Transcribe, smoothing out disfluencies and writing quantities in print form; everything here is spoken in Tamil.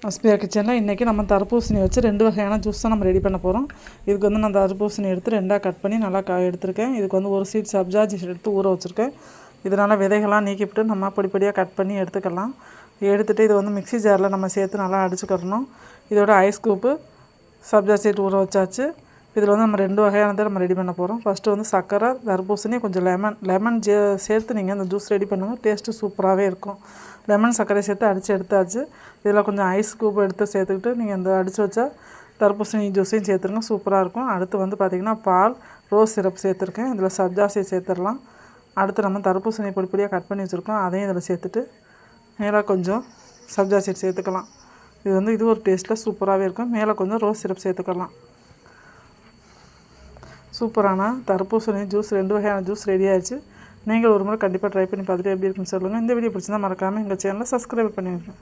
அஸ்பியா கிச்சனில் இன்றைக்கி நம்ம தர்பூசணி வச்சு 2 வகையான ஜூஸ் தான் நம்ம ரெடி பண்ண போகிறோம். இதுக்கு வந்து நான் தர்பூசணி எடுத்து 2ஆக கட் பண்ணி நல்லா எடுத்துருக்கேன். இதுக்கு வந்து ஒரு சீட் சப்ஜா ஜூஸ் எடுத்து ஊற வச்சுருக்கேன். இதனால் விதைகள்லாம் நீக்கிவிட்டு நம்ம பொடிப்படியாக கட் பண்ணி எடுத்துக்கலாம். எடுத்துகிட்டு இது வந்து மிக்ஸி ஜாரில் நம்ம சேர்த்து நல்லா அடிச்சுக்கிறணும். இதோட ஐஸ் க்யூப்பு சப்ஜா சீட் ஊற வச்சாச்சு. இதில் வந்து நம்ம 2 வகையானதை நம்ம ரெடி பண்ண போகிறோம். ஃபஸ்ட்டு வந்து சர்க்கரை, தர்பூசணி, கொஞ்சம் லெமன் சேர்த்து நீங்கள் அந்த ஜூஸ் ரெடி பண்ணுங்கள். டேஸ்ட்டு சூப்பராகவே இருக்கும். லெமன் சர்க்கரை சேர்த்து அடித்து எடுத்தாச்சு. இதில் கொஞ்சம் ஐஸ் க்யூப் எடுத்து சேர்த்துக்கிட்டு நீங்கள் இந்த அடித்து வச்சா தர்பூசணி ஜூஸையும் சேர்த்துருங்க, சூப்பராக இருக்கும். அடுத்து வந்து பார்த்திங்கன்னா பால், ரோஸ் சிரப் சேர்த்துருக்கேன். இதில் சப்ஜா சீட் சேர்த்துடலாம். அடுத்து நம்ம தர்பூசணி பொடிப்படியாக கட் பண்ணி வச்சுருக்கோம், அதையும் இதில் சேர்த்துட்டு மேலே கொஞ்சம் சப்ஜா சீட் சேர்த்துக்கலாம். இது ஒரு டேஸ்ட்டில் சூப்பராகவே இருக்கும். மேலே கொஞ்சம் ரோஸ் சிரப் சேர்த்துக்கலாம். சூப்பரான தர்பூசணி ஜூஸ் 2 வகையான ஜூஸ் ரெடி ஆயிடுச்சு. நீங்கள் ஒரு முறை கண்டிப்பாக ட்ரை பண்ணி பார்த்துட்டு எப்படி இருக்குன்னு சொல்லுங்கள். இந்த வீடியோ பிடிச்சிருந்தா மறக்காமல் எங்கள் சேனலை சப்ஸ்கிரைப் பண்ணிடுங்க.